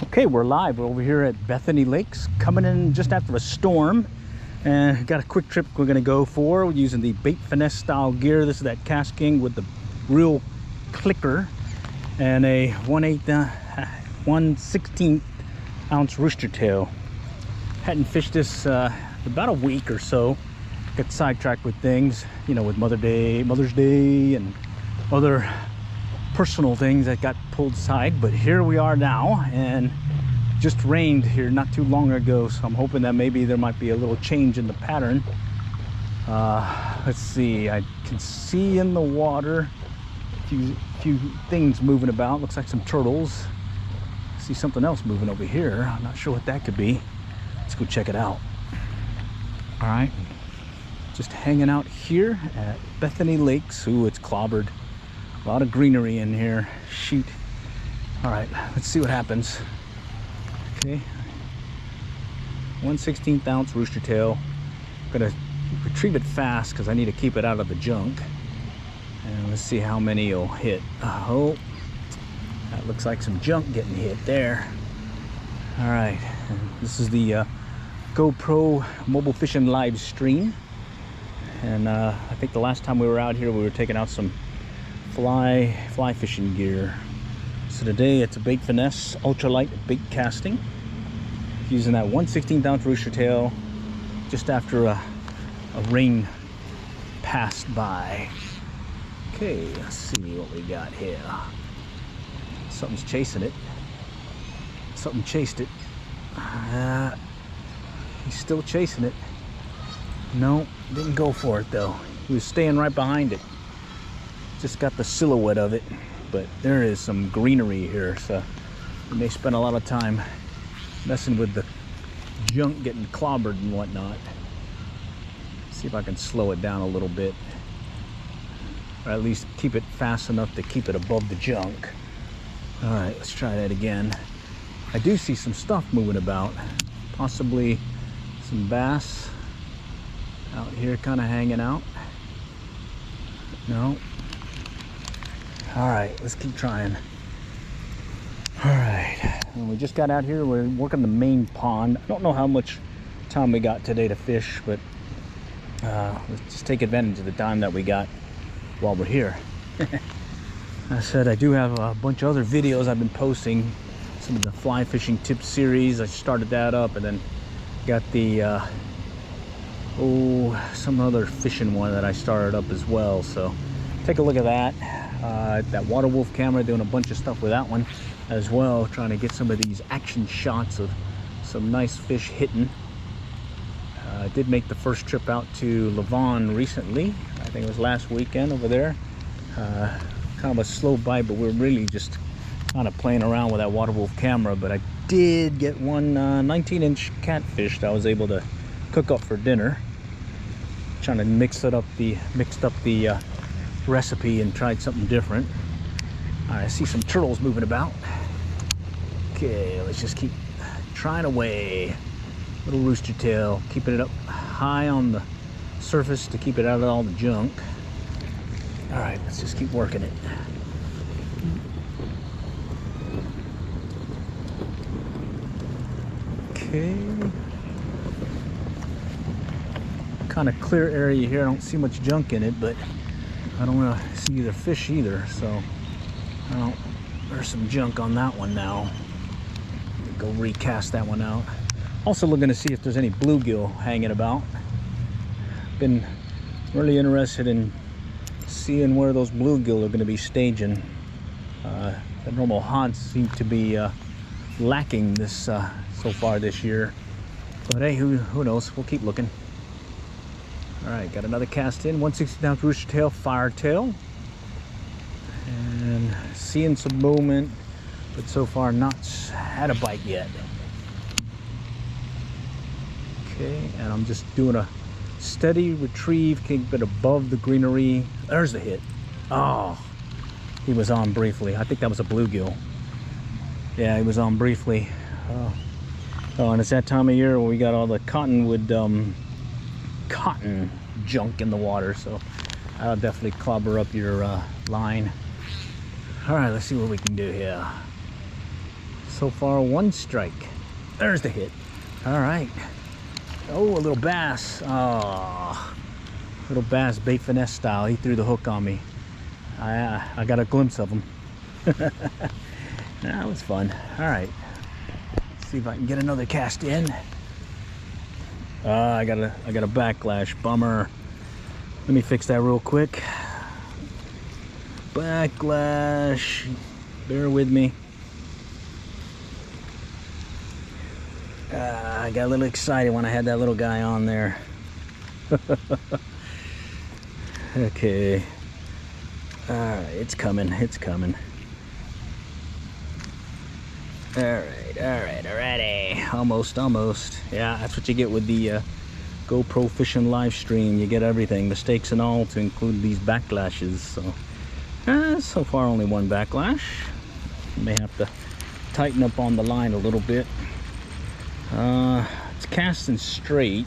Okay, we're live. We're over here at Bethany Lakes, coming in just after a storm, and got a quick trip we're gonna go for. We're using the Bait Finesse style gear. This is that casting with the real clicker and a 1/16 ounce rooster tail. Hadn't fished this about a week or so. Got sidetracked with things, you know, with Mother's Day, and other personal things that got pulled aside. But here we are now, and just rained here not too long ago, so I'm hoping that maybe there might be a little change in the pattern. Let's see, I can see in the water a few things moving about. Looks like some turtles. I see something else moving over here. I'm not sure what that could be. Let's go check it out. All right, just hanging out here at Bethany Lakes. Ooh, it's clobbered. A lot of greenery in here. Shoot. All right, let's see what happens. Okay, 1/16 ounce rooster tail. I'm gonna retrieve it fast because I need to keep it out of the junk. And let's see how many you'll hit. Oh, that looks like some junk getting hit there. All right, and this is the GoPro mobile fishing live stream. And I think the last time we were out here, we were taking out some fly fishing gear. So today it's a Bait Finesse ultralight bait casting, using that 1/16 ounce rooster tail just after a rain passed by. Okay, let's see what we got here. Something's chasing it. Something chased it. He's still chasing it. No, didn't go for it though. He was staying right behind it. Just got the silhouette of it, but there is some greenery here, so we may spend a lot of time messing with the junk getting clobbered and whatnot. See if I can slow it down a little bit, or at least keep it fast enough to keep it above the junk. All right, let's try that again. I do see some stuff moving about, possibly some bass out here kind of hanging out. No. All right, let's keep trying. All right, and we just got out here. We're working the main pond. I don't know how much time we got today to fish, but let's just take advantage of the time that we got while we're here. I said I do have a bunch of other videos I've been posting. Some of the fly fishing tip series. I started that up, and then got the some other fishing one that I started up as well. So take a look at that. That Water Wolf camera, doing a bunch of stuff with that one as well, trying to get some of these action shots of some nice fish hitting. I did make the first trip out to Lavon recently. I think it was last weekend over there. Kind of a slow bite, but we're really just kind of playing around with that Water Wolf camera. But I did get one 19-inch catfish that I was able to cook up for dinner. Trying to mixed up the recipe and tried something different. I see some turtles moving about. Okay, let's just keep trying away. Little rooster tail, keeping it up high on the surface to keep it out of all the junk. All right, let's just keep working it. Okay. Kind of clear area here. I don't see much junk in it, but I don't want to see either fish either, so there's some junk on that one now. Go recast that one out. Also looking to see if there's any bluegill hanging about. Been really interested in seeing where those bluegill are going to be staging. The normal haunts seem to be lacking this so far this year, but hey, who knows? We'll keep looking. All right, got another cast in, 1/16 ounce rooster tail, fire tail, and seeing some movement, but so far not had a bite yet. Okay, and I'm just doing a steady retrieve, keep it above the greenery. There's the hit. Oh, he was on briefly. I think that was a bluegill. Yeah, he was on briefly. Oh, and it's that time of year where we got all the cottonwood cotton junk in the water, so I'll definitely clobber up your line. All right, let's see what we can do here. So far, one strike. There's the hit. All right. Oh, a little bass. Oh, little bass, bait finesse style. He threw the hook on me. I got a glimpse of him. That was fun. All right. Let's see if I can get another cast in. I got a backlash. Bummer. Let me fix that real quick. Backlash. Bear with me. I got a little excited when I had that little guy on there. Okay. Alright, it's coming. It's coming. Alrighty. Almost. Yeah, that's what you get with the GoPro fishing live stream. You get everything, mistakes and all, to include these backlashes. So far only one backlash. May have to tighten up on the line a little bit. It's casting straight.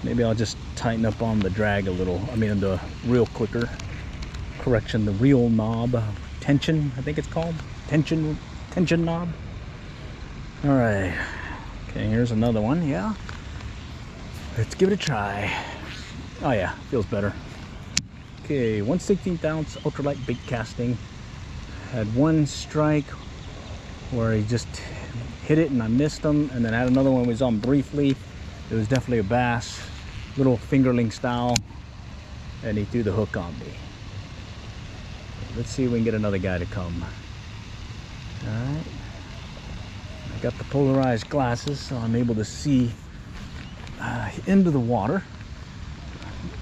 Maybe I'll just tighten up on the drag a little. I mean, the reel clicker. Correction, the reel knob. Tension, I think it's called. Tension knob. All right. Okay, here's another one. Yeah. Let's give it a try. Oh yeah, feels better. Okay, 1/16 ounce ultralight bait casting. Had one strike where he just hit it and I missed him, and then I had another one was on briefly. It was definitely a bass, little fingerling style, and he threw the hook on me. Let's see if we can get another guy to come. All right. I got the polarized glasses, so I'm able to see into the water.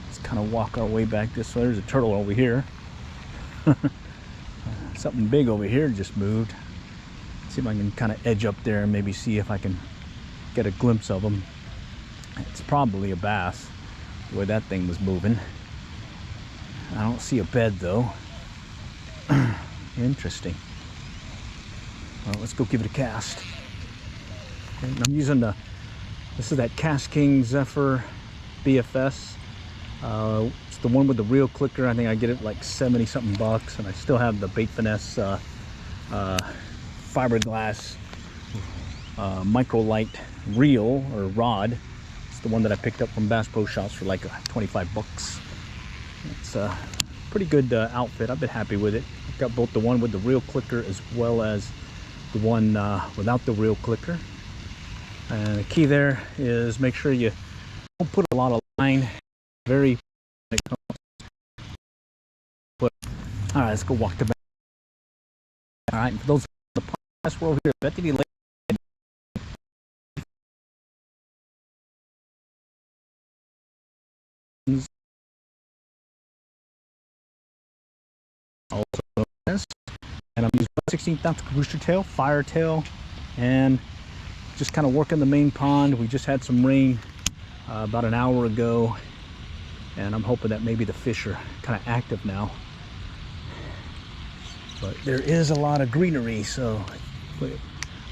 Let's kind of walk our way back this way. There's a turtle over here. Something big over here just moved. See if I can kind of edge up there and maybe see if I can get a glimpse of him. It's probably a bass, the way that thing was moving. I don't see a bed though. Interesting. Well, let's go give it a cast. Okay, I'm using this is that KastKing Zephyr BFS. It's the one with the reel clicker. I think I get it like 70 something bucks, and I still have the bait finesse fiberglass micro light reel or rod. It's the one that I picked up from Bass Pro Shops for like 25 bucks. It's a pretty good outfit. I've been happy with it. I've got both the one with the reel clicker as well as the one without the reel clicker. And the key there is make sure you don't put a lot of line. Very when it comes. But all right, let's go walk the back. All right, for those in the podcast world here, Bethany Lake. Also known as, and I'm using 16th ounce rooster tail, fire tail, and just kind of working the main pond. We just had some rain about an hour ago, and I'm hoping that maybe the fish are kind of active now. But there is a lot of greenery, so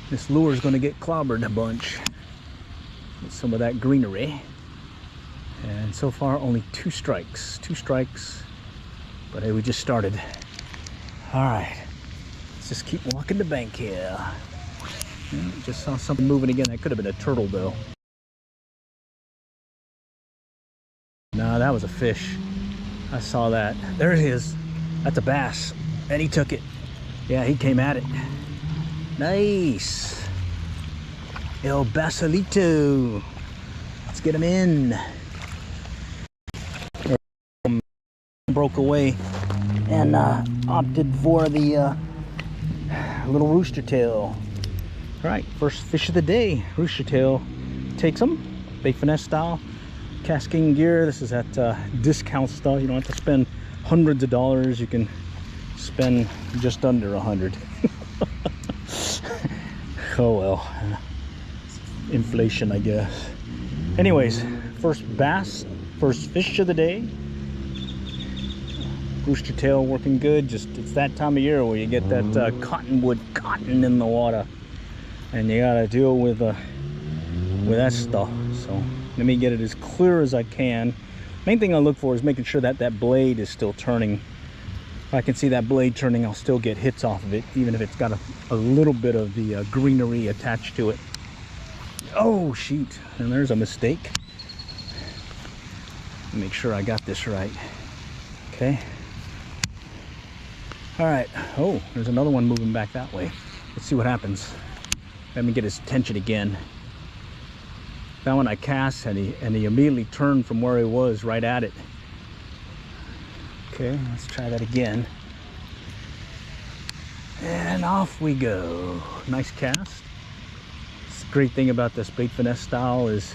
this lure is going to get clobbered a bunch with some of that greenery. And so far only two strikes, but hey, we just started. All right, let's just keep walking the bank here. Just saw something moving again. That could have been a turtle though. No, that was a fish. I saw that. There it is. That's a bass. And he took it. Yeah, he came at it. Nice. El Basalito. Let's get him in. Broke away and opted for the little rooster tail. All right, first fish of the day. Rooster tail takes them. Bait finesse style. KastKing gear. This is that discount stuff. You don't have to spend hundreds of dollars. You can spend just under 100. Oh well, inflation, I guess. Anyways, first bass, first fish of the day. Rooster tail working good. Just it's that time of year where you get that cotton in the water, and you gotta deal with that stuff. So let me get it as clear as I can. Main thing I look for is making sure that that blade is still turning. I can see that blade turning, I'll still get hits off of it, even if it's got a little bit of the greenery attached to it. Oh, sheet. And there's a mistake. Make sure I got this right. Okay. All right. Oh, there's another one moving back that way. Let's see what happens. Let me get his attention again. That one I cast and he immediately turned from where he was right at it. Okay, let's try that again. And off we go. Nice cast. The great thing about this bait finesse style is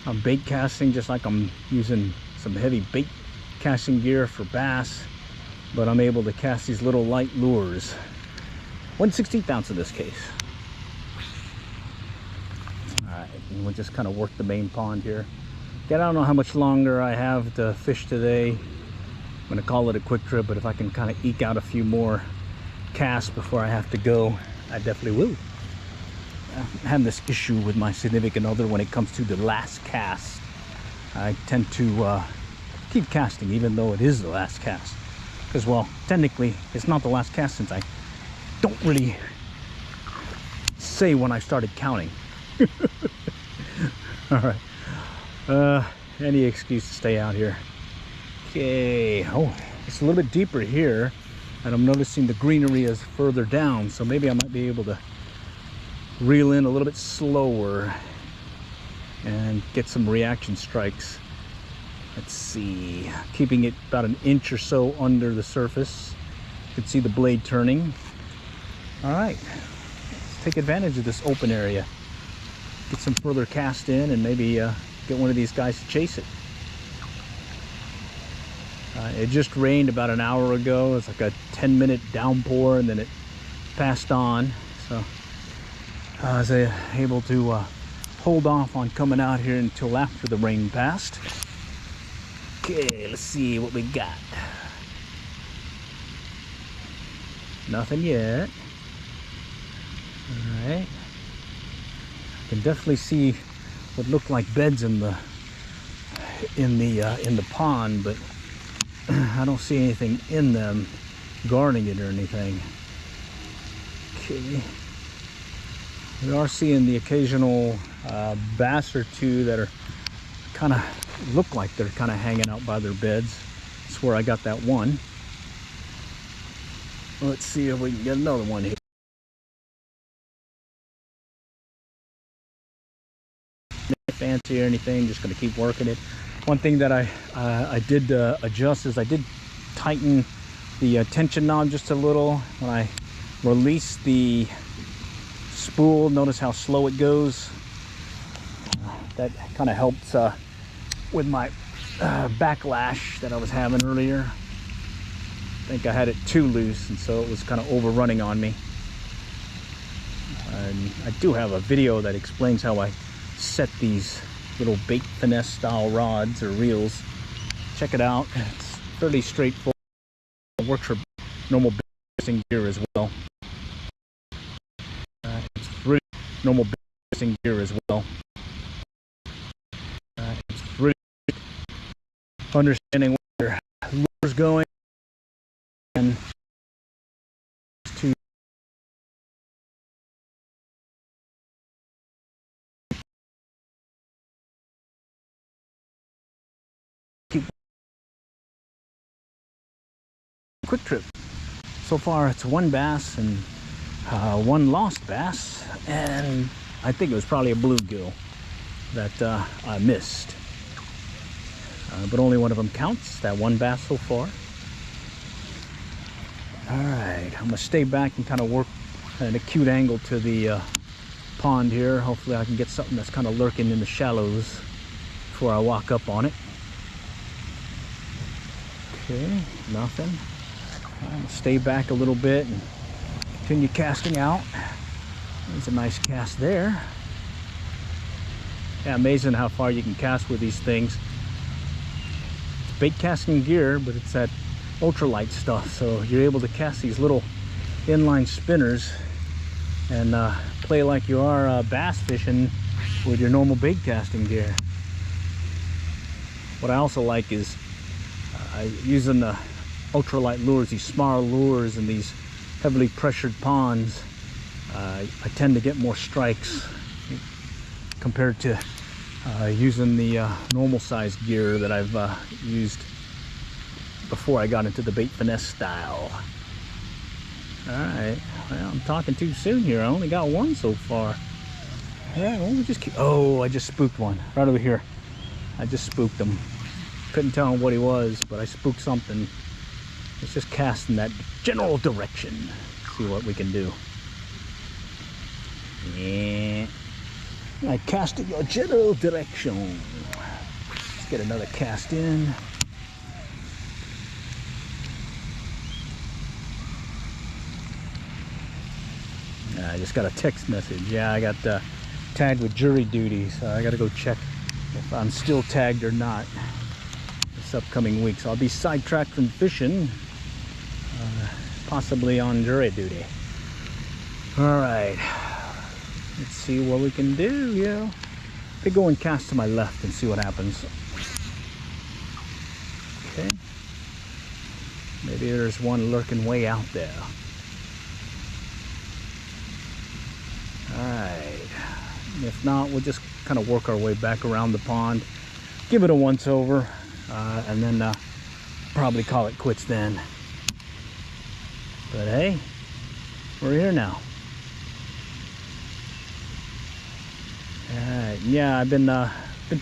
I'm bait casting just like I'm using some heavy bait casting gear for bass, but I'm able to cast these little light lures. 1/16 ounce in this case. Alright, and we'll just kind of work the main pond here. Again, I don't know how much longer I have to fish today. I'm going to call it a quick trip, but if I can kind of eke out a few more casts before I have to go, I definitely will. I have this issue with my significant other when it comes to the last cast. I tend to keep casting even though it is the last cast. Because, well, technically, it's not the last cast since I don't really say when I started counting. Alright. Any excuse to stay out here. Okay. Oh, it's a little bit deeper here. And I'm noticing the greenery is further down. So maybe I might be able to reel in a little bit slower and get some reaction strikes. Let's see. Keeping it about an inch or so under the surface. You can see the blade turning. Alright. Let's take advantage of this open area. Get some further cast in and maybe get one of these guys to chase it. It just rained about an hour ago. It's like a 10-minute downpour and then it passed on. So I was able to hold off on coming out here until after the rain passed. Okay, let's see what we got. Nothing yet. All right. I can definitely see what looked like beds in the pond, but I don't see anything in them guarding it or anything. Okay. We are seeing the occasional bass or two that are kind of look like they're kind of hanging out by their beds. That's where I got that one. Let's see if we can get another one here. Nothing fancy or anything, just going to keep working it. One thing that I did adjust is I did tighten the tension knob just a little when I released the spool. Notice how slow it goes. That kind of helps with my backlash that I was having earlier. I think I had it too loose and so it was kind of overrunning on me. And I do have a video that explains how I set these little bait finesse style rods or reels. Check it out. It's fairly straightforward. It works for normal fishing gear as well. It's really normal fishing gear as well. It's really understanding where your lure's going and to keep quick trip. So far it's one bass and one lost bass, and I think it was probably a bluegill that I missed, but only one of them counts. That one bass so far. All right, I'm gonna stay back and kind of work at an acute angle to the pond here. Hopefully I can get something that's kind of lurking in the shallows before I walk up on it. Okay, nothing. I'm gonna stay back a little bit and continue casting out. There's a nice cast there. Yeah, amazing how far you can cast with these things. It's bait casting gear, but it's that ultralight stuff, so you're able to cast these little inline spinners and play like you are bass fishing with your normal bait casting gear. What I also like is using the ultralight lures, these smaller lures in these heavily pressured ponds, I tend to get more strikes compared to using the normal size gear that I've used before I got into the bait finesse style. Alright, well, I'm talking too soon here. I only got one so far. Alright, well, we just keep... Oh, I just spooked one right over here. I just spooked him. Couldn't tell him what he was, but I spooked something. Let's just cast in that general direction. See what we can do. Yeah. I cast in your general direction. Let's get another cast in. I just got a text message. Yeah, I got tagged with jury duty, so I got to go check if I'm still tagged or not this upcoming week. So I'll be sidetracked from fishing, possibly on jury duty. All right, let's see what we can do. Yeah, I go and cast to my left and see what happens. Okay, maybe there's one lurking way out there. Alright, if not, we'll just kind of work our way back around the pond, give it a once over, and then probably call it quits then. But hey, we're here now. Alright, yeah, I've been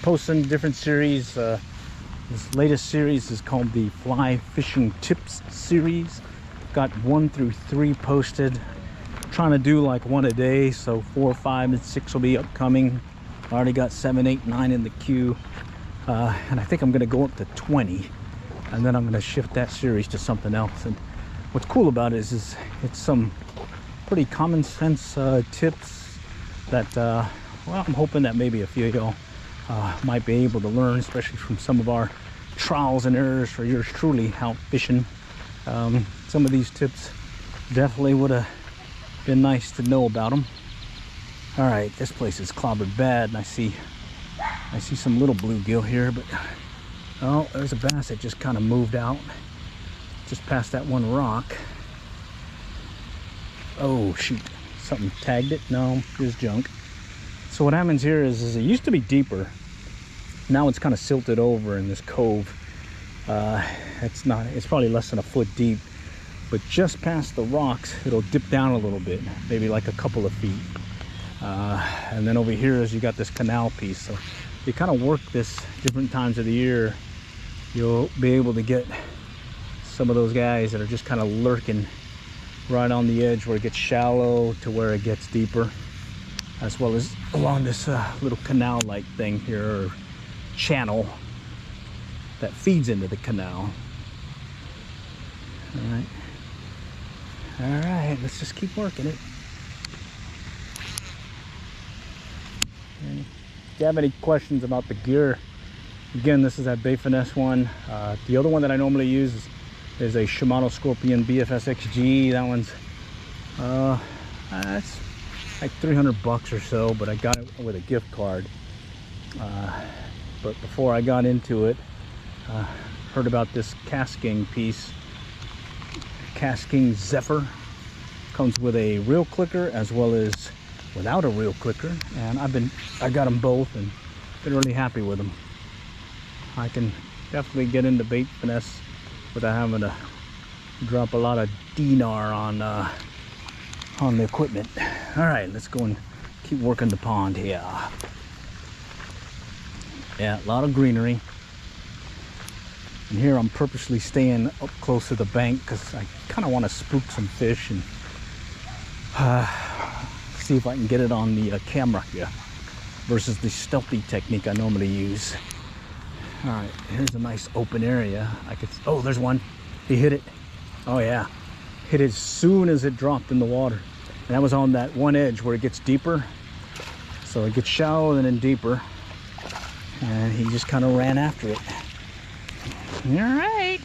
posting different series. This latest series is called the Fly Fishing Tips series. Got 1 through 3 posted. Trying to do like one a day, so 4, 5, and 6 will be upcoming. I already got 7, 8, 9 in the queue, and I think I'm gonna go up to 20, and then I'm gonna shift that series to something else. And what's cool about it is it's some pretty common sense tips that well, I'm hoping that maybe a few of y'all might be able to learn, especially from some of our trials and errors for yours truly out fishing. Some of these tips definitely would have been nice to know about them. All right, this place is clobbered bad, and I see some little bluegill here, but oh, there's a bass that just kind of moved out just past that one rock. Oh shoot, something tagged it. No, it's junk. So what happens here is it used to be deeper. Now it's kind of silted over in this cove. It's probably less than a foot deep. But just past the rocks, it'll dip down a little bit, maybe like a couple of feet. And then over here is you got this canal piece. So you kind of work this different times of the year, you'll be able to get some of those guys that are just kind of lurking right on the edge where it gets shallow to where it gets deeper, as well as along this little canal-like thing here, or channel that feeds into the canal. All right, let's just keep working it. Okay. If you have any questions about the gear, again, this is that Bait Finesse one. The other one that I normally use is a Shimano Scorpion BFS XG. That one's it's like 300 bucks or so, but I got it with a gift card. But before I got into it, heard about this KastKing piece. KastKing Zephyr comes with a reel clicker as well as without a reel clicker, and I got them both and been really happy with them. I can definitely get into bait finesse without having to drop a lot of dinar on the equipment. All right, let's go and keep working the pond here. Yeah, a lot of greenery. And here I'm purposely staying up close to the bank because I kind of want to spook some fish and see if I can get it on the camera here versus the stealthy technique I normally use. All right, here's a nice open area. Oh, there's one. He hit it. Oh yeah, hit it as soon as it dropped in the water. And that was on that one edge where it gets deeper. So it gets shallow and then deeper. And he just kind of ran after it. All right,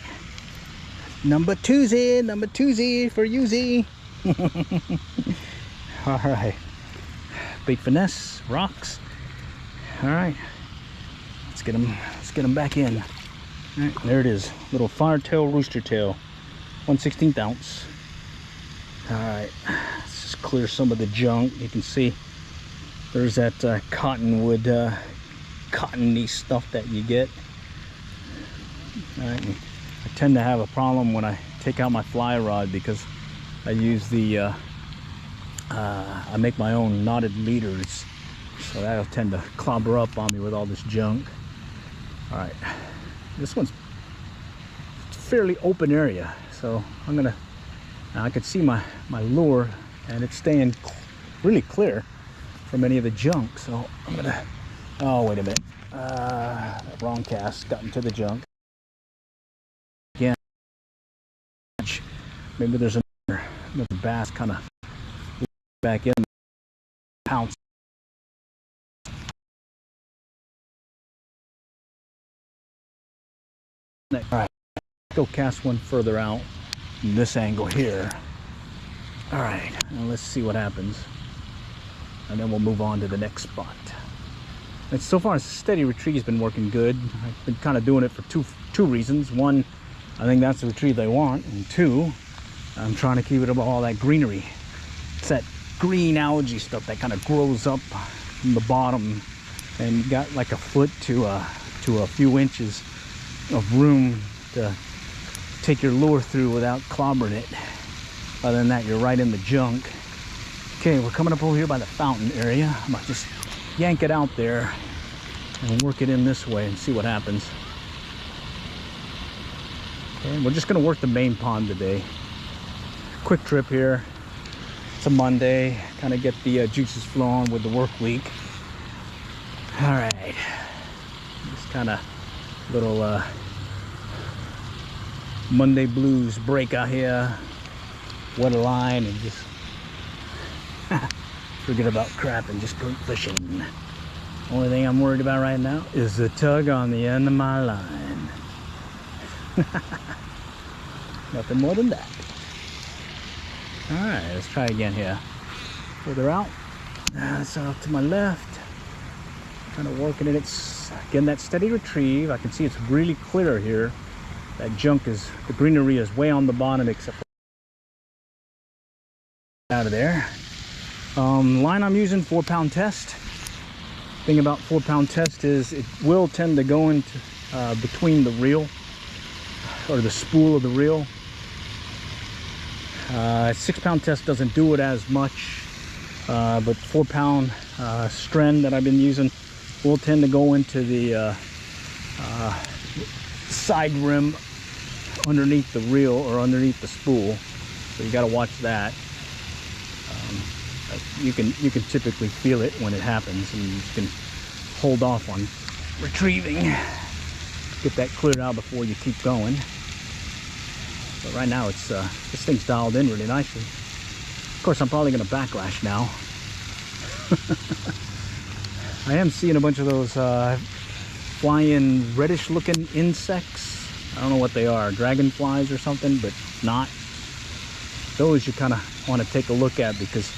number twosie for Uzi. All right, Bait Finesse rocks. All right, let's get them back in. All right, there it is, little firetail rooster tail. 1/16 ounce. All right, let's just clear some of the junk. You can see there's that cottonwood, cottony stuff that you get. All right, I tend to have a problem when I take out my fly rod because I use the I make my own knotted leaders, so that'll tend to clobber up on me with all this junk. All right, this one's a fairly open area, so I'm gonna, now I can see my lure and it's staying really clear from any of the junk, so I'm gonna, oh wait a minute, wrong cast, got into the junk again. Maybe there's another bass kind of back in, pounce. All right, go cast one further out in this angle here. All right, now let's see what happens, and then we'll move on to the next spot. And so far, steady retrieve has been working good. I've been kind of doing it for two reasons. One, I think that's the retrieve they want, and two, I'm trying to keep it above all that greenery. It's that green algae stuff that kind of grows up from the bottom, and you got like a foot to a few inches of room to take your lure through without clobbering it. Other than that, you're right in the junk. Okay, we're coming up over here by the fountain area. I'm gonna just yank it out there and work it in this way and see what happens. Okay, we're just gonna work the main pond today. Quick trip here. It's a Monday, kind of get the juices flowing with the work week. All right, just kind of little Monday blues break out here. Wet a line and just forget about crap and just go fishing. Only thing I'm worried about right now is the tug on the end of my line. Nothing more than that. All right, let's try again here. Further out. It's off to my left. Kind of working it. It's getting that steady retrieve. I can see it's really clear here. That junk is, the greenery is way on the bottom except for out of there. Line I'm using, 4-pound test. Thing about 4-pound test is it will tend to go into between the reel or the spool of the reel. 6-pound test doesn't do it as much, but 4-pound Stren that I've been using will tend to go into the side rim underneath the reel or underneath the spool, so you got to watch that. You can typically feel it when it happens, and you can hold off on retrieving, get that cleared out before you keep going. But right now it's this thing's dialed in really nicely. Of course, I'm probably going to backlash now. I am seeing a bunch of those flying reddish looking insects. I don't know what they are, dragonflies or something, but not. Those you kind of want to take a look at, because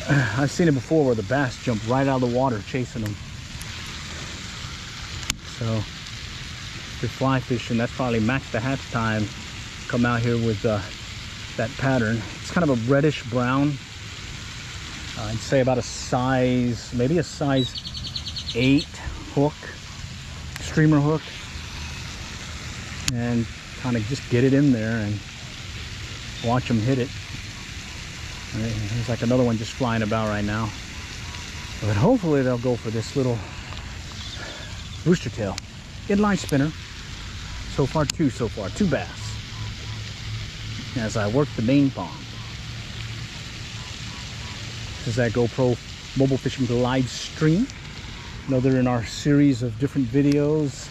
I've seen it before where the bass jump right out of the water chasing them. So if you're fly fishing, that's probably match the hatch time. Come out here with that pattern. It's kind of a reddish brown. I'd say about a size, maybe a size 8 hook, streamer hook, and kind of just get it in there and watch them hit it. Right, there's like another one just flying about right now, but hopefully they'll go for this little rooster tail inline spinner. So far two bass as I work the main pond. This is that GoPro mobile fishing live stream, another in our series of different videos.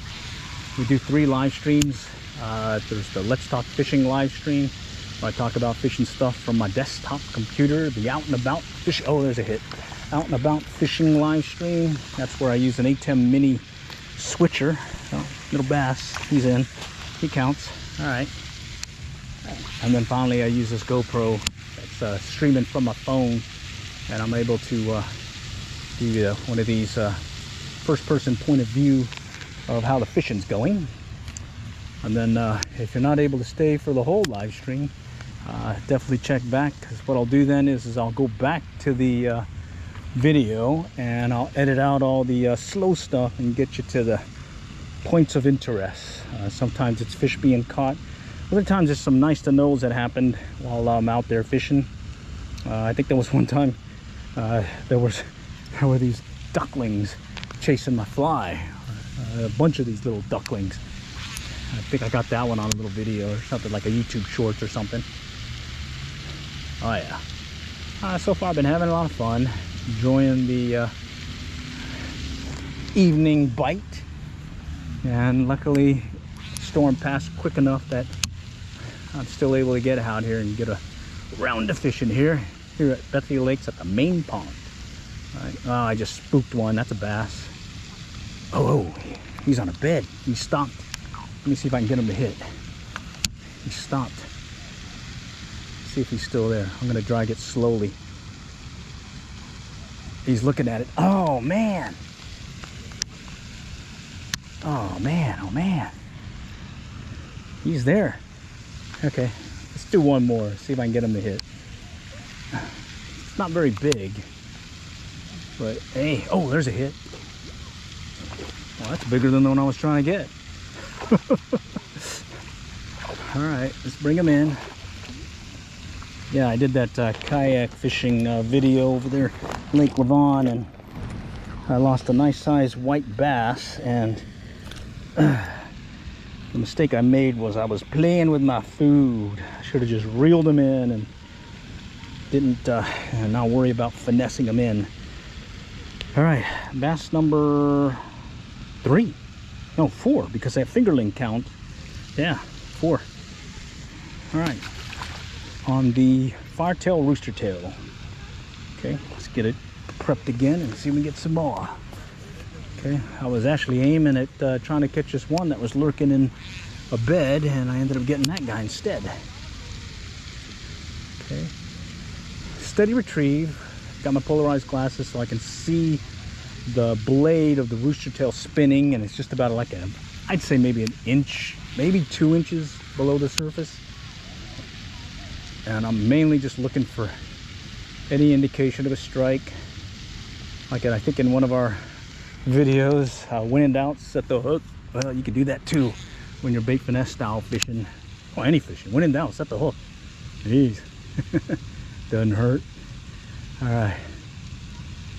We do 3 live streams. There's the Let's Talk Fishing live stream, where I talk about fishing stuff from my desktop computer. The Out and About Fish, oh, there's a hit. Out and About Fishing live stream. That's where I use an ATEM mini switcher. Oh, little bass, he's in, he counts. All right. And then finally I use this GoPro that's streaming from my phone, and I'm able to do one of these first person point of view of how the fishing's going. And then if you're not able to stay for the whole live stream, definitely check back, because what I'll do then is I'll go back to the video and I'll edit out all the slow stuff and get you to the points of interest. Sometimes it's fish being caught, other times there's some nice to knows that happened while I'm out there fishing. I think there was one time there were these ducklings chasing my fly, a bunch of these little ducklings. I think I got that one on a little video or something, like a YouTube shorts or something. Oh yeah. So far I've been having a lot of fun, enjoying the evening bite, and luckily storm passed quick enough that I'm still able to get out here and get a round of fishing here at Bethel Lakes at the main pond. All right. Oh, I just spooked one. That's a bass. Oh, he's on a bed. He stopped. Let me see if I can get him to hit. He stopped. See if he's still there. I'm gonna drag it slowly. He's looking at it. Oh man. Oh man, oh man. He's there. Okay, let's do one more. See if I can get him to hit. It's not very big, but hey, oh, there's a hit. Well, that's bigger than the one I was trying to get. All right, let's bring him in. Yeah, I did that kayak fishing video over there, Lake Lavon, and I lost a nice sized white bass. And the mistake I made was I was playing with my food. I should have just reeled them in and didn't not worry about finessing them in. All right, bass number 3. No, 4, because I have fingerling count. Yeah, 4. All right, on the Firetail Rooster Tail. Okay, let's get it prepped again and see if we can get some more. Okay, I was actually aiming at trying to catch this one that was lurking in a bed, and I ended up getting that guy instead. Okay, steady retrieve. Got my polarized glasses so I can see the blade of the rooster tail spinning, and it's just about like I'd say maybe an inch, maybe 2 inches below the surface. And I'm mainly just looking for any indication of a strike. Like I think in one of our videos, when in doubt, set the hook. Well, you can do that too when you're bait finesse style fishing, or any fishing. When in doubt, set the hook. Jeez. Doesn't hurt. All right,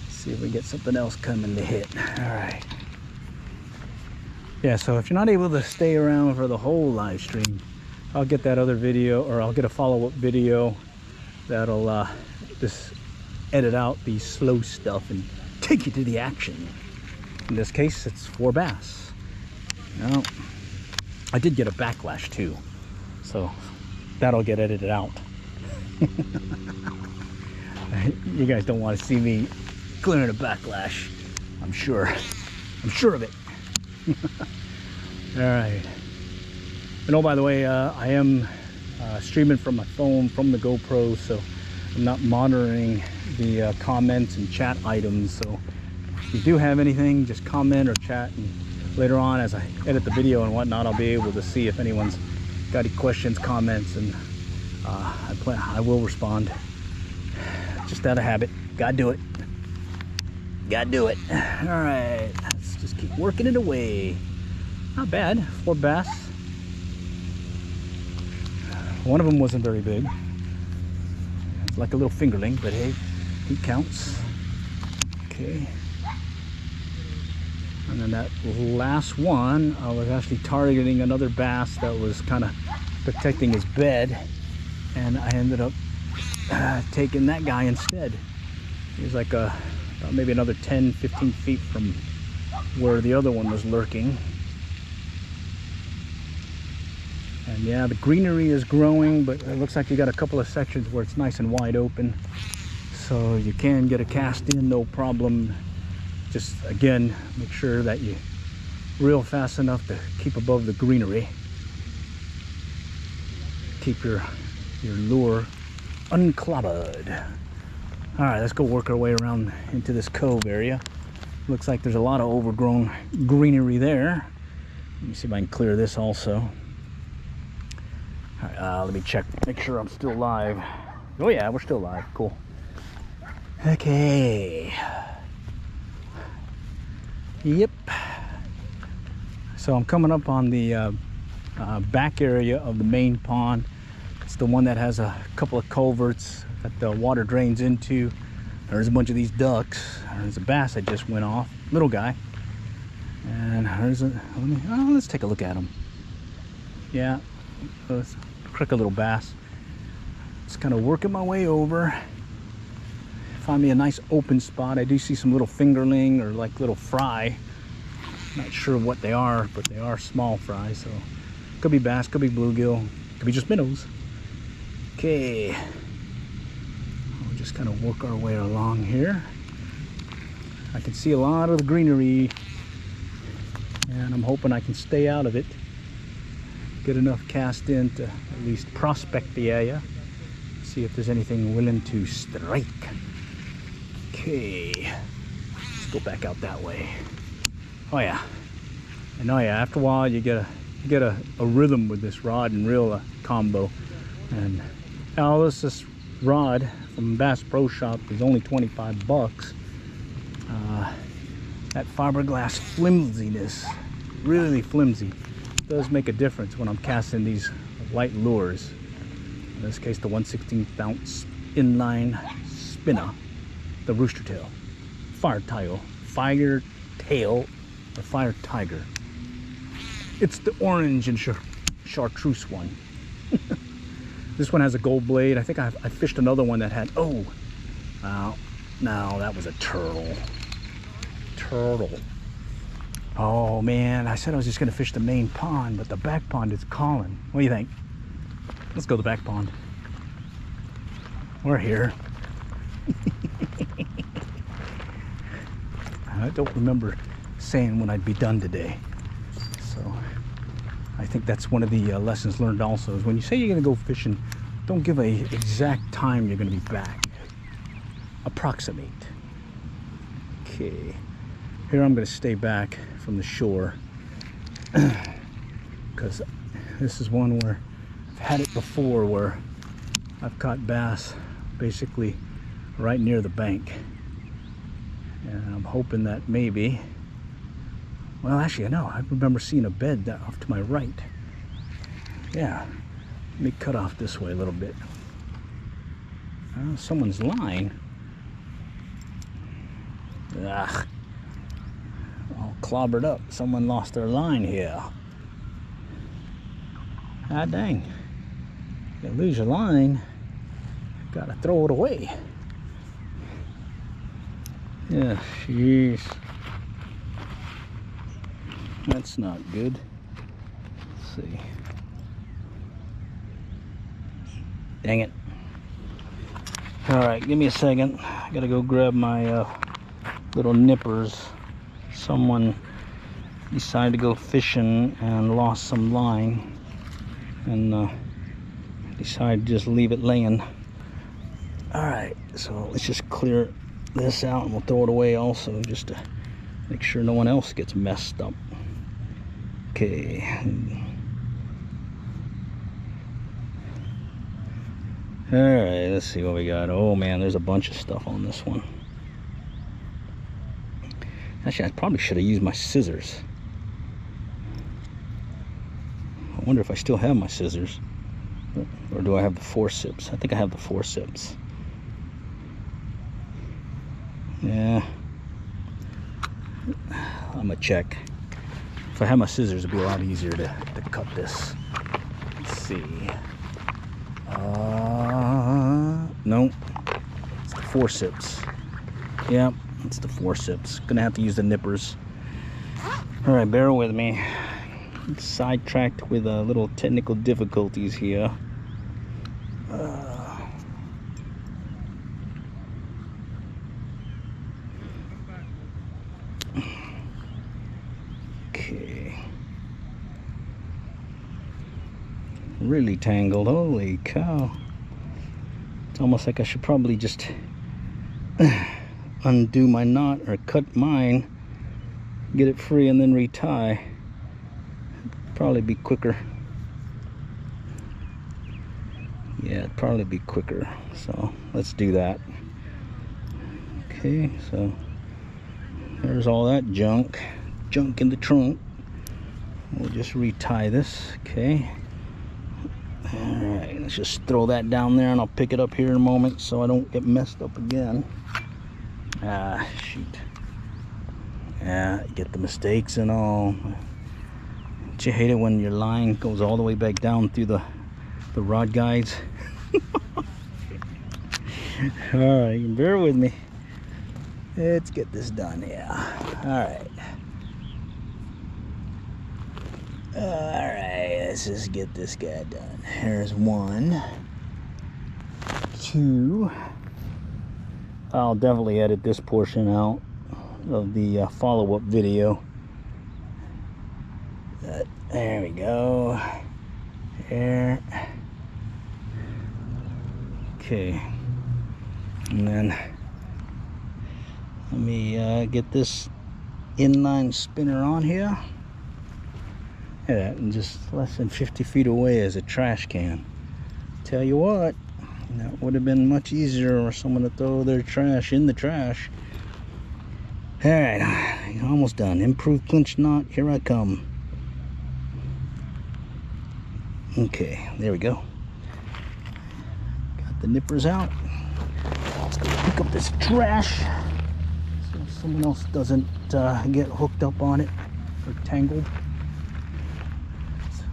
let's see if we get something else coming to hit. All right, yeah, so if you're not able to stay around for the whole live stream, I'll get that other video, or I'll get a follow-up video that'll just edit out the slow stuff and take you to the action. In this case, it's 4 bass. Now, I did get a backlash too, so that'll get edited out. You guys don't want to see me clearing a backlash, I'm sure. I'm sure of it. All right. And oh, by the way, I am streaming from my phone from the GoPro, so I'm not monitoring the comments and chat items. So if you do have anything, just comment or chat, and later on as I edit the video and whatnot, I'll be able to see if anyone's got any questions, comments, and I will respond. Just out of habit. Gotta do it. Gotta do it. All right, let's just keep working it away. Not bad. 4 bass. One of them wasn't very big. It's like a little fingerling, but hey, he counts. Okay. And then that last one, I was actually targeting another bass that was kind of protecting his bed, and I ended up taking that guy instead. He was like maybe another 10-15 feet from where the other one was lurking. And yeah, the greenery is growing, but it looks like you got a couple of sections where it's nice and wide open, so you can get a cast in, no problem. Just again, make sure that you reel fast enough to keep above the greenery. Keep your lure unclobbered. All right, let's go work our way around into this cove area. Looks like there's a lot of overgrown greenery there. Let me see if I can clear this also. All right, let me check, make sure I'm still live. Oh yeah, we're still live. Cool. Okay. Yep. So I'm coming up on the back area of the main pond. It's the one that has a couple of culverts that the water drains into. There's a bunch of these ducks. There's a bass that just went off, little guy. And there's a, let's take a look at him. Yeah, let's crick a little bass. Just kind of working my way over. Find me a nice open spot. I do see some little fingerling or like little fry. Not sure what they are, but they are small fries. So could be bass, could be bluegill, could be just minnows. Okay, we'll just kind of work our way along here. I can see a lot of the greenery, and I'm hoping I can stay out of it. Get enough cast in to at least prospect the area. See if there's anything willing to strike. Okay, let's go back out that way. Oh yeah, and oh yeah, after a while you get a rhythm with this rod and reel combo. And now this rod from Bass Pro Shop is only 25 bucks. That fiberglass flimsiness, really flimsy, does make a difference when I'm casting these light lures. In this case, the 1/16 ounce inline spinner, the Rooster Tail, Fire Tail, or Fire Tiger. It's the orange and chartreuse one. This one has a gold blade. I think I fished another one that had, oh, no, that was a turtle. Oh man, I said I was just gonna fish the main pond, but the back pond is calling. What do you think? Let's go to the back pond. We're here. I don't remember saying when I'd be done today. So I think that's one of the lessons learned also, is when you say you're gonna go fishing, don't give a exact time you're gonna be back. Approximate. Okay. Here I'm gonna stay back from the shore because this is one where I've had it before, where I've caught bass basically right near the bank. And I'm hoping that maybe, well, actually, I know, I remember seeing a bed off to my right. Yeah, let me cut off this way a little bit. Someone's line. Ugh, all clobbered up. Someone lost their line here. Ah, dang. You lose your line, gotta throw it away. Yeah, jeez. That's not good. Let's see. Dang it. Alright, give me a second. I gotta go grab my little nippers. Someone decided to go fishing and lost some line, and decided to just leave it laying. Alright, so let's just clear this out and we'll throw it away also, just to make sure no one else gets messed up. Okay. Alright, let's see what we got. Oh man, there's a bunch of stuff on this one. Actually, I probably should have used my scissors. I wonder if I still have my scissors. Or do I have the forceps? I think I have the forceps. Yeah. I'm gonna check. If I had my scissors, it'd be a lot easier to cut this. Let's see. No. It's the forceps. Yep, it's the forceps. Gonna have to use the nippers. Alright, bear with me. Sidetracked with little technical difficulties here. Okay. Really tangled. Holy cow. It's almost like I should probably just undo my knot or cut mine, get it free, and then retie. Probably be quicker. Yeah, it'd probably be quicker. So let's do that. Okay, so there's all that junk in the trunk. We'll just retie this. Okay. All right, let's just throw that down there, and I'll pick it up here in a moment so I don't get messed up again. Ah, shoot. Yeah, get the mistakes and all. Don't you hate it when your line goes all the way back down through the rod guides? All right, you can bear with me. Let's get this done. Yeah. All right, let's just get this guy done. Here's 1, 2. I'll definitely edit this portion out of the follow-up video. There we go. There. Okay. And then let me get this inline spinner on here. Yeah, and just less than 50 feet away is a trash can. Tell you what, that would have been much easier for someone to throw their trash in the trash. All right, almost done. Improved clinch knot, here I come. Okay, there we go. Got the nippers out. Let's go pick up this trash so someone else doesn't get hooked up on it or tangled.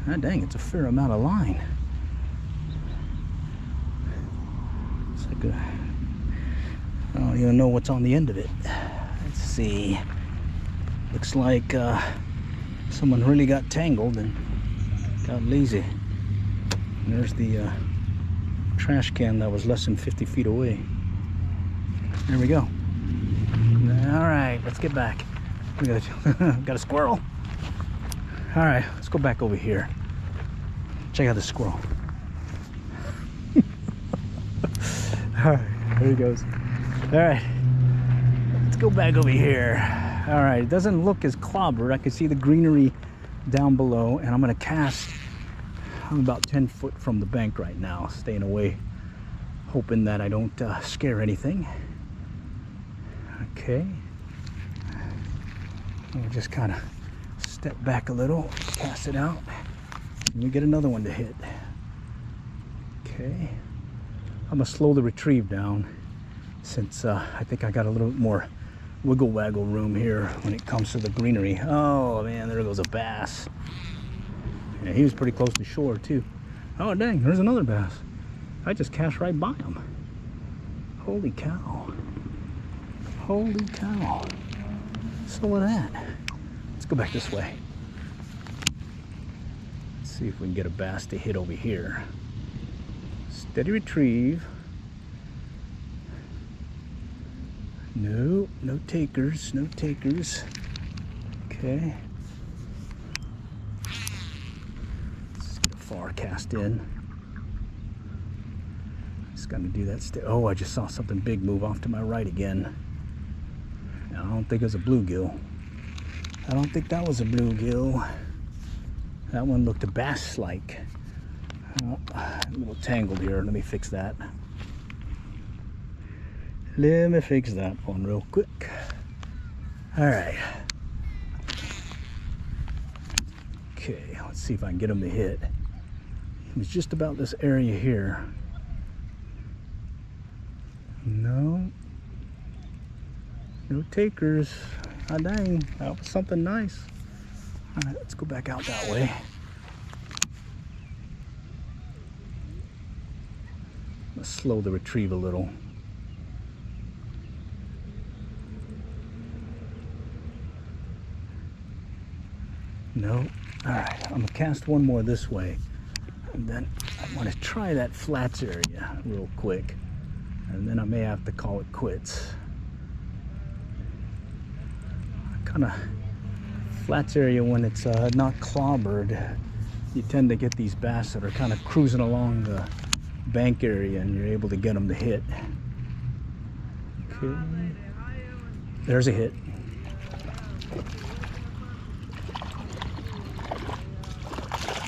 Ah, dang, it's a fair amount of line. It's like a, I don't even know what's on the end of it. Let's see. Looks like someone really got tangled and got lazy. And there's the trash can that was less than 50 feet away. There we go. All right, let's get back. We got a squirrel. All right, let's go back over here. Check out the squirrel. All right, there he goes. All right, let's go back over here. All right, it doesn't look as clobbered. I can see the greenery down below, and I'm gonna cast. I'm about 10 foot from the bank right now, staying away, hoping that I don't scare anything. Okay. We'll just kind of step back a little, cast it out, and we get another one to hit. Okay. I'm gonna slow the retrieve down since I think I got a little bit more wiggle waggle room here when it comes to the greenery. Oh man, there goes a bass. Yeah, he was pretty close to shore too. Oh dang, there's another bass. I just cast right by him. Holy cow. Holy cow. So look at that. Let's go back this way. Let's see if we can get a bass to hit over here. Steady retrieve. No, no takers, no takers. Okay. Let's get a far cast in. Just gonna do that. Oh, I just saw something big move off to my right again. I don't think it was a bluegill. I don't think that was a bluegill. That one looked a bass-like. A little tangled here. Let me fix that. Let me fix that one real quick. All right. Okay, let's see if I can get him to hit. It was just about this area here. No. No takers. Ah, dang, that was something nice. All right, let's go back out that way. Let's slow the retrieve a little. No. All right, I'm gonna cast one more this way, and then I want to try that flats area real quick, and then I may have to call it quits. Kind of flats area when it's not clobbered, you tend to get these bass that are kind of cruising along the bank area, and you're able to get them to hit. Okay, there's a hit.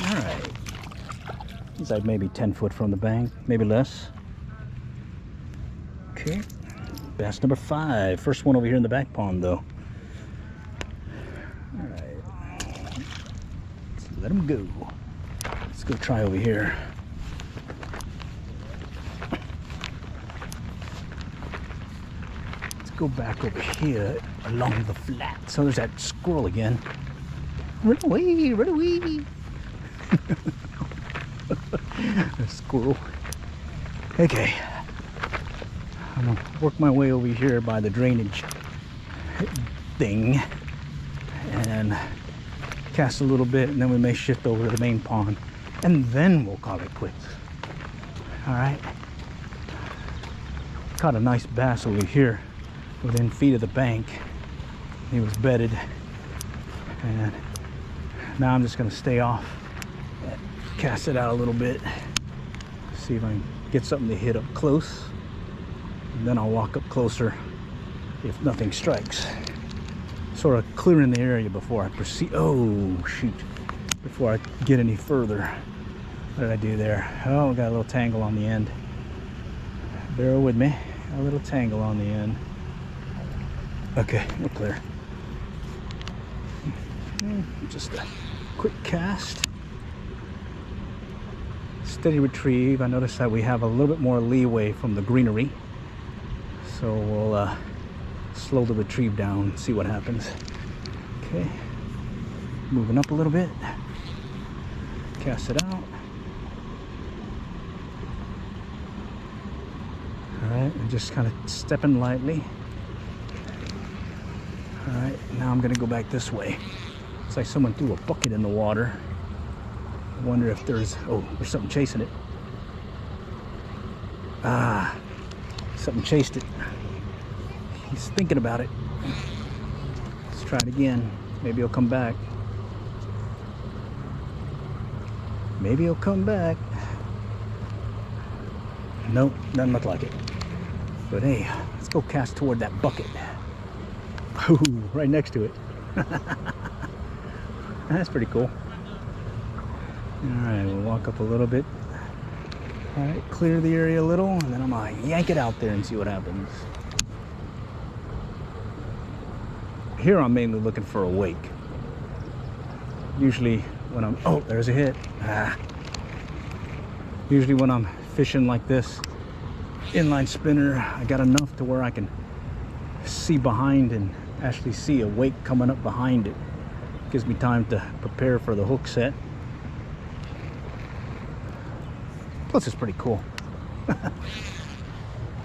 All right, It's like maybe 10 foot from the bank, maybe less. Okay, bass number 5. First one over here in the back pond though. All right, let's let him go. Let's go try over here. Let's go back over here along the flat. So there's that squirrel again. Run away, run away. A squirrel. Okay. I'm gonna work my way over here by the drainage thing and cast a little bit, and then we may shift over to the main pond, and then we'll call it quits. All right. Caught a nice bass over here within feet of the bank. He was bedded, and now I'm just gonna stay off, cast it out a little bit, see if I can get something to hit up close, and then I'll walk up closer if nothing strikes. Sort of clearing the area before I proceed. Oh shoot, before I get any further. What did I do there? Oh, got a little tangle on the end. Bear with me. A little tangle on the end. Okay, we're clear. Just a quick cast. Steady retrieve. I noticed that we have a little bit more leeway from the greenery, so we'll slow the retrieve down and see what happens. Okay, moving up a little bit, cast it out. All right, and just kind of stepping lightly. All right, now I'm gonna go back this way. It's like someone threw a bucket in the water. I wonder if there's something chasing it. Ah, something chased it. He's thinking about it. Let's try it again. Maybe he'll come back. Maybe he'll come back. Nope, doesn't look like it. But hey, let's go cast toward that bucket. Ooh, right next to it. That's pretty cool. All right, we'll walk up a little bit. All right, clear the area a little, and then I'm gonna yank it out there and see what happens. Here I'm mainly looking for a wake. Usually when I'm, oh, there's a hit. Usually when I'm fishing like this, inline spinner, I got enough to where I can see behind and actually see a wake coming up behind it. Gives me time to prepare for the hook set. Plus it's pretty cool.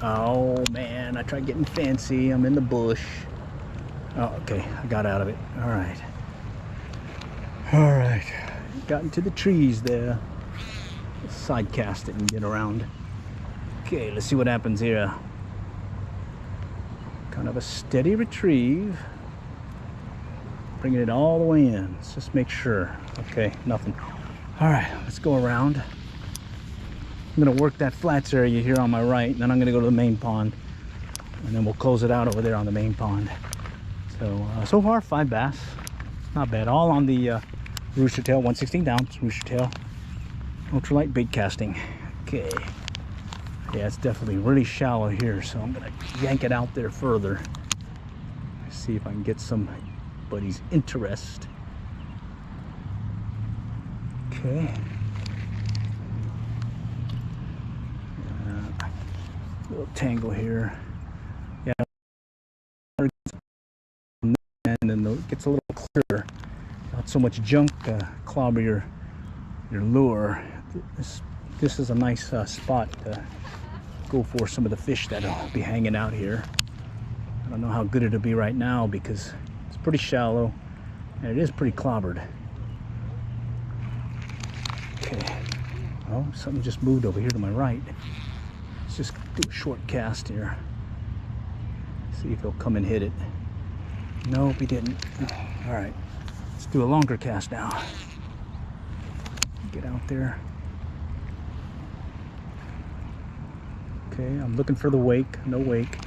Oh man, I tried getting fancy. I'm in the bush. Oh, okay, I got out of it. All right. All right, got into the trees there. Let's side cast it and get around. Okay, let's see what happens here. Kind of a steady retrieve. Bringing it all the way in. Let's just make sure. Okay, nothing. All right, let's go around. I'm gonna work that flats area here on my right, and then I'm gonna go to the main pond, and then we'll close it out over there on the main pond. So, so far 5 bass. Not bad. All on the rooster tail, 1/16 ounce rooster tail. Ultralight bait casting. Okay. Yeah, it's definitely really shallow here, so I'm gonna yank it out there further. See if I can get somebody's interest. Okay. Little tangle here. Yeah. And then it gets a little clearer. Not so much junk to clobber your lure. This is a nice spot to go for some of the fish that'll be hanging out here. I don't know how good it'll be right now because it's pretty shallow and it is pretty clobbered. Okay. Oh, something just moved over here to my right. Let's just do a short cast here. See if he'll come and hit it. Nope, he didn't. All right, let's do a longer cast now. Get out there. Okay, I'm looking for the wake. No wake.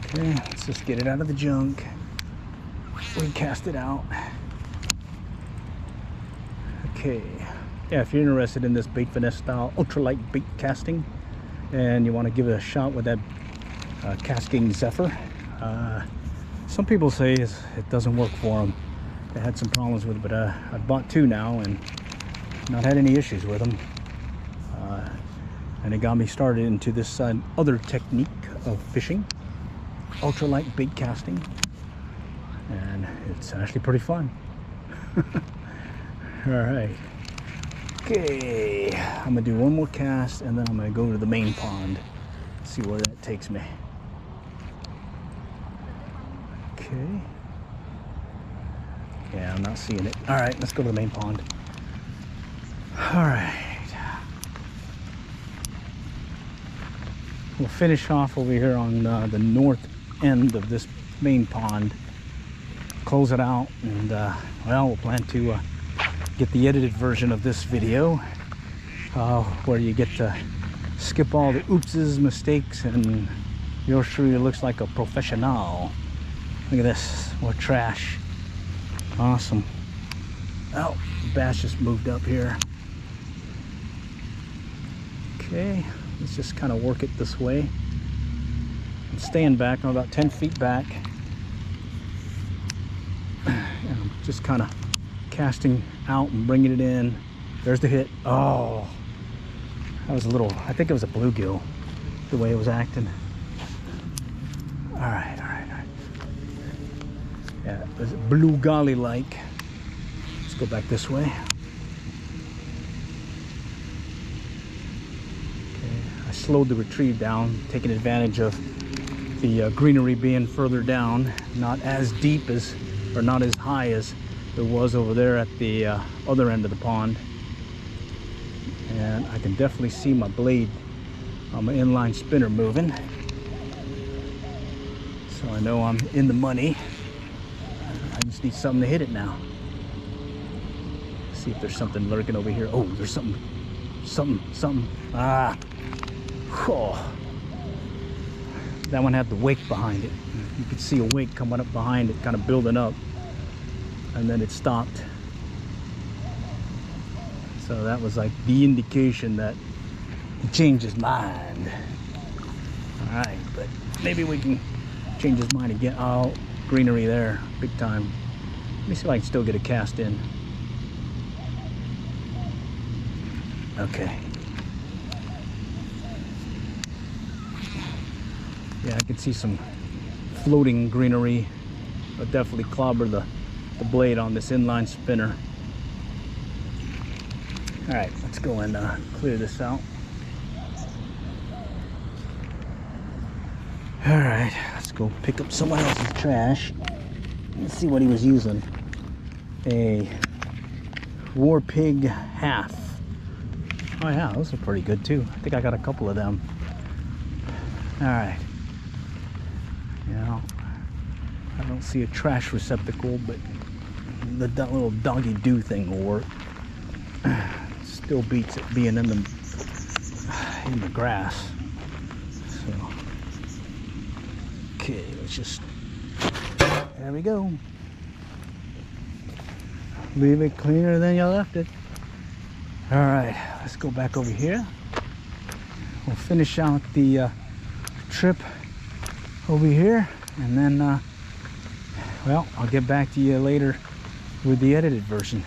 Okay, let's just get it out of the junk. We cast it out. Okay, yeah, if you're interested in this Bait Finesse style ultralight bait casting and you want to give it a shot with that Casking Zephyr, some people say it doesn't work for them. They had some problems with it, but I've bought 2 now and not had any issues with them. And it got me started into this other technique of fishing, ultralight bait casting, and it's actually pretty fun. All right. Okay, I'm gonna do one more cast and then I'm gonna go to the main pond, see where that takes me. Okay. Yeah, I'm not seeing it. All right, let's go to the main pond. All right. We'll finish off over here on the north end of this main pond. Close it out, and well, we'll plan to get the edited version of this video where you get to skip all the oopses, mistakes, and yours truly looks like a professional. Look at this, what trash. Awesome. Oh, the bass just moved up here. Okay, let's just kind of work it this way. I'm staying back, I'm about 10 feet back. And I'm just kind of casting out and bringing it in. There's the hit. Oh, that was a little, I think it was a bluegill, the way it was acting. All right, all right, all right. Yeah, it was blue golly like. Let's go back this way. Okay, I slowed the retrieve down, taking advantage of the greenery being further down, not as deep as, or not as high as it was over there at the other end of the pond. And I can definitely see my blade on my inline spinner moving, so I know I'm in the money. I just need something to hit it now. See if there's something lurking over here. Oh, there's something. Ah, oh. That one had the wake behind it. You could see a wake coming up behind it, kind of building up, and then it stopped. So that was like the indication that he changed his mind. All right, but maybe we can change his mind again. Oh, greenery there, big time. Let me see if I can still get a cast in. Okay. Yeah, I can see some floating greenery, but definitely clobber the blade on this inline spinner. All right, let's go and clear this out. All right, let's go pick up someone else's trash. Let's see what he was using. A War Pig half. Oh yeah, those are pretty good too. I think I got a couple of them. All right. You know, I don't see a trash receptacle, but that little doggy do thing will work. Still beats it being in the grass. So, okay, let's just, there we go. Leave it cleaner than you left it. All right, let's go back over here. We'll finish out the trip over here, and then well, I'll get back to you later with the edited version.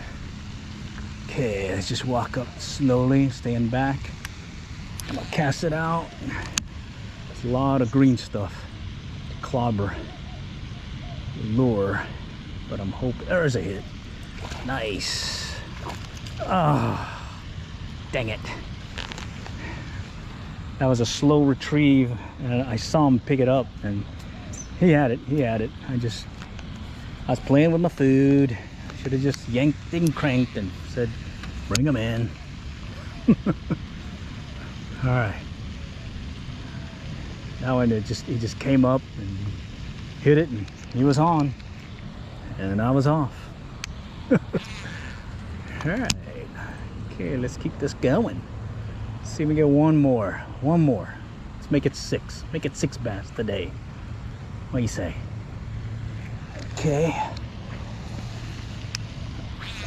Okay, let's just walk up slowly, staying back. I'm gonna cast it out. There's a lot of green stuff to clobber the lure, but I'm hoping there's a hit. Nice. Oh, dang it. That was a slow retrieve, and I saw him pick it up, and he had it. I was playing with my food. Should have just yanked and cranked and said, bring him in. All right. Now he just came up and hit it, and he was on, and I was off. All right. Okay, let's keep this going. Let's see if we get one more. Let's make it 6. Make it 6 bass today. What do you say? Okay.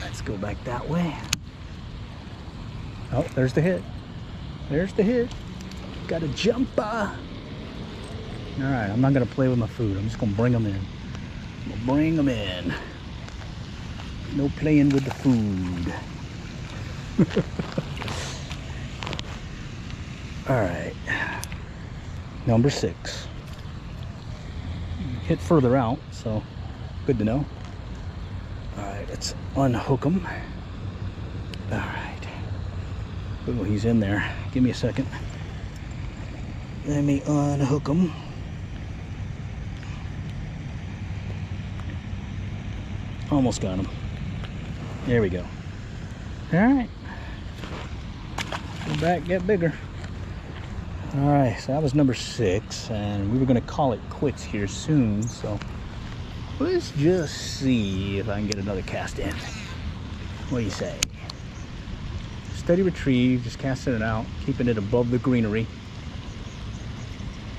Let's go back that way. Oh, there's the hit. There's the hit. Got a jumper. All right, I'm not gonna play with my food. I'm just gonna bring them in. I'm gonna bring them in. No playing with the food. All right, number 6. Hit further out, so good to know. All right, let's unhook him. All right. Oh, he's in there. Give me a second. Let me unhook him. Almost got him. There we go. All right. Go back, get bigger. All right, so that was number 6, and we were gonna call it quits here soon, so let's just see if I can get another cast in. What do you say? Steady retrieve, just casting it out, keeping it above the greenery.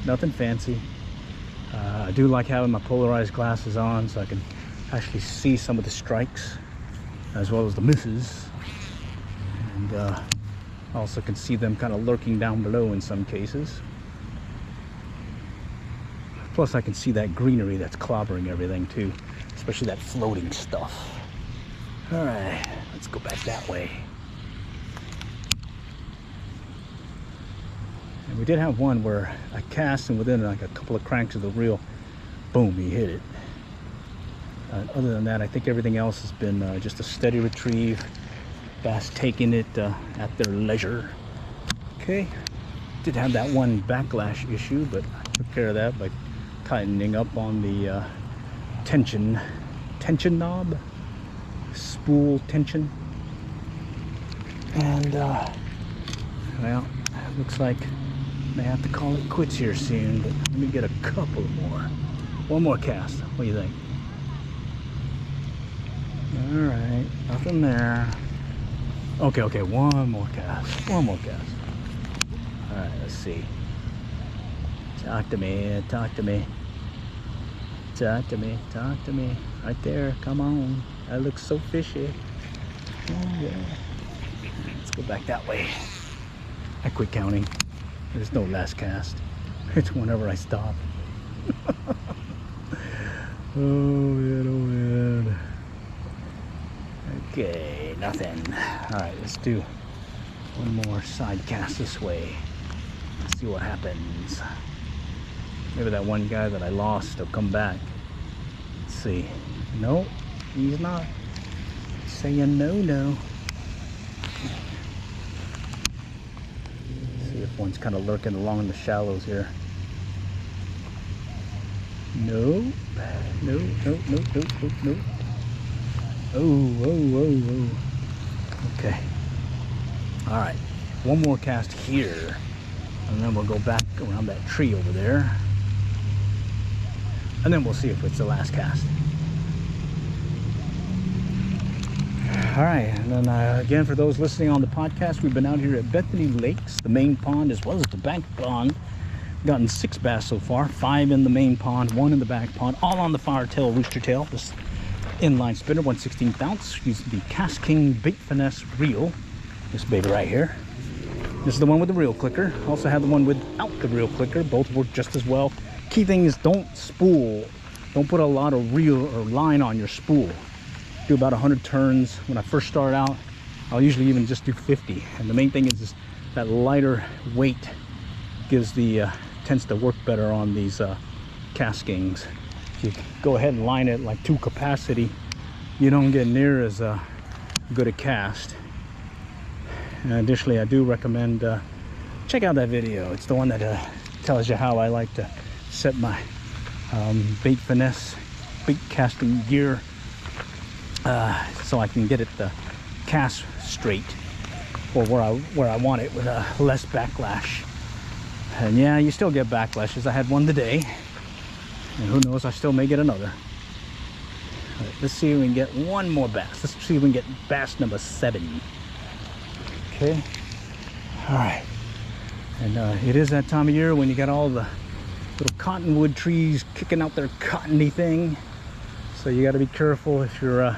Nothing fancy. I do like having my polarized glasses on so I can actually see some of the strikes as well as the misses. And I also can see them kind of lurking down below in some cases. Plus I can see that greenery that's clobbering everything too, especially that floating stuff. All right, let's go back that way. And we did have one where I cast and within like a couple of cranks of the reel, boom, he hit it. Other than that, I think everything else has been just a steady retrieve. Bass taking it at their leisure. Okay, did have that one backlash issue, but I took care of that by tightening up on the tension knob, spool tension. And well, it looks like I may have to call it quits here soon, but let me get a couple more. One more cast. What do you think? All right, nothing there. Okay, one more cast. One more cast. All right, let's see. Talk to me, talk to me. Talk to me, talk to me. Right there, come on. That looks so fishy. Oh, yeah. Let's go back that way. I quit counting. There's no last cast. It's whenever I stop. Oh, man, oh, man. Okay, nothing. All right, let's do one more side cast this way. Let's see what happens. Maybe that one guy that I lost will come back. Let's see. No, he's not. He's saying no. Let's see if one's kind of lurking along the shallows here. No. Oh. Okay. All right. One more cast here. And then we'll go back around that tree over there. And then we'll see if it's the last cast. All right. And then again, for those listening on the podcast, we've been out here at Bethany Lakes, the main pond, as well as the back pond. Gotten 6 bass so far. 5 in the main pond, 1 in the back pond, all on the Firetail Rooster Tail. This inline spinner, 1/16 ounce, using the KastKing Bait Finesse reel. This baby right here. This is the one with the reel clicker. Also have the one without the reel clicker. Both work just as well. Key thing is don't spool. Don't put a lot of reel or line on your spool. Do about 100 turns. When I first start out, I'll usually even just do 50. And the main thing is that lighter weight tends to work better on these KastKings. If you go ahead and line it like 2 capacity, you don't get near as good a cast. And additionally, I do recommend check out that video. It's the one that tells you how I like to set my bait finesse, bait casting gear, so I can get it the cast straight or where I want it with less backlash. And yeah, you still get backlashes. I had one today, and who knows, I still may get another. All right, let's see if we can get one more bass. Let's see if we can get bass number 7. Okay. All right. And it is that time of year when you got all the little cottonwood trees kicking out their cottony thing. So you got to be careful if you're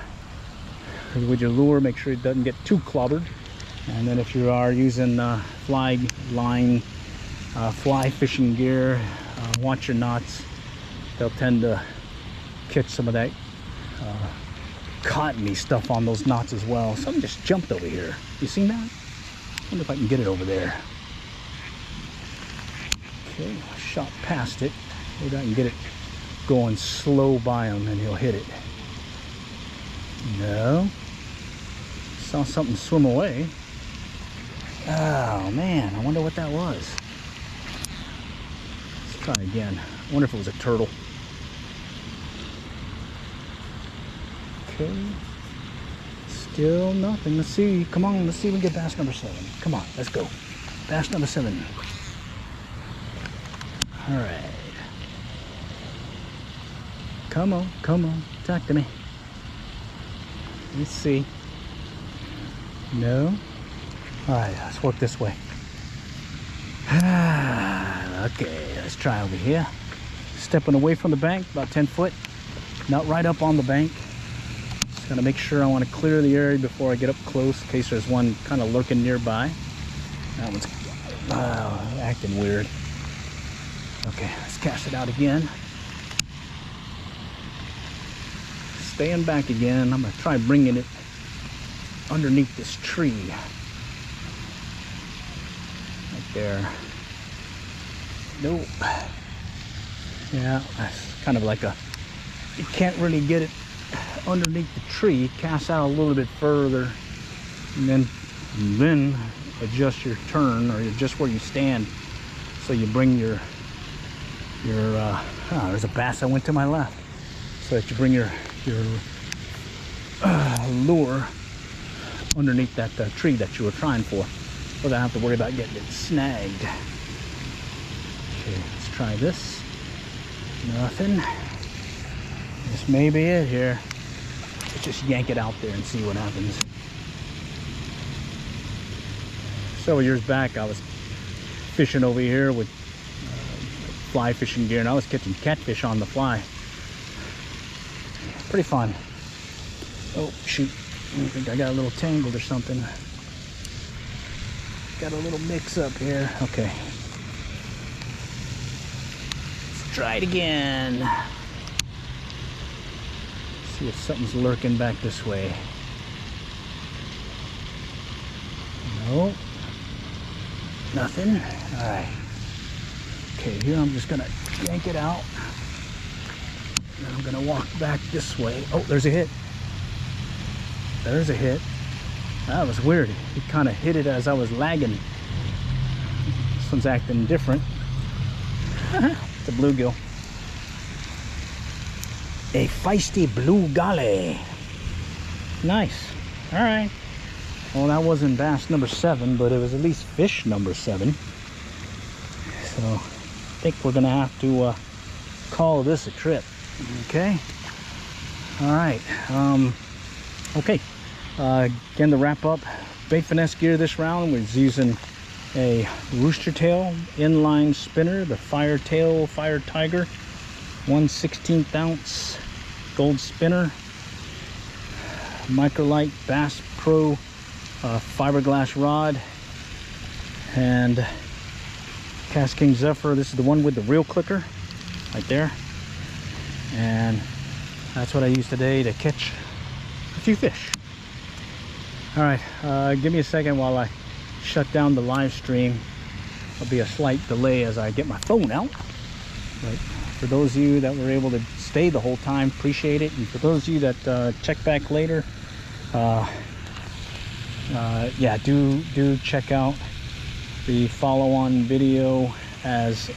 with your lure. Make sure it doesn't get too clobbered. And then if you are using fly line, fly fishing gear, watch your knots. They'll tend to catch some of that cottony stuff on those knots as well. Something just jumped over here. You seen that? I wonder if I can get it over there. Okay, shot past it. Maybe I can get it going slow by him and he'll hit it. No. Saw something swim away. Oh man, I wonder what that was. Let's try again. I wonder if it was a turtle. Okay. Still nothing. Let's see. Come on, let's see if we can get bass number 7. Come on, let's go. Bass number 7. All right. Come on, come on. Talk to me. Let's see. No. All right, let's work this way. Okay, let's try over here. Stepping away from the bank, about 10 foot. Not right up on the bank. Just gotta make sure I want to clear the area before I get up close, in case there's one kind of lurking nearby. That one's acting weird. Okay, let's cast it out again. Staying back again. I'm gonna try bringing it underneath this tree. Right there. Nope. Yeah, it's kind of like you can't really get it underneath the tree. Cast out a little bit further and then adjust your turn or adjust where you stand so you bring your there's a bass that went to my left, so that you bring your lure underneath that tree that you were trying for without having to worry about getting it snagged. Okay, let's try this. Nothing. This may be it here. Let's just yank it out there and see what happens. Several years back I was fishing over here with fly fishing gear and I was catching catfish on the fly. Pretty fun. Oh shoot, I think I got a little tangled or something. Got a little mix up here. Okay, let's try it again. See if something's lurking back this way. No, nothing. All right. Okay, here I'm just gonna yank it out. And I'm gonna walk back this way. Oh, there's a hit. There's a hit. That was weird. It kind of hit it as I was lagging. This one's acting different. It's a bluegill. A feisty blue gully. Nice. All right. Well, that wasn't bass number 7, but it was at least fish number 7. So I think we're gonna have to call this a trip. Okay. All right. Okay. Again, to wrap up, bait finesse gear this round was using a Rooster Tail inline spinner, the Fire Tail Fire Tiger 1/16 ounce gold spinner, Microlite Bass Pro fiberglass rod, and Cast King Zephyr. This is the one with the reel clicker right there, and that's what I used today to catch a few fish. All right, give me a second while I shut down the live stream. There'll be a slight delay as I get my phone out, but for those of you that were able to stay the whole time, appreciate it. And for those of you that check back later, yeah, do check out the follow-on video as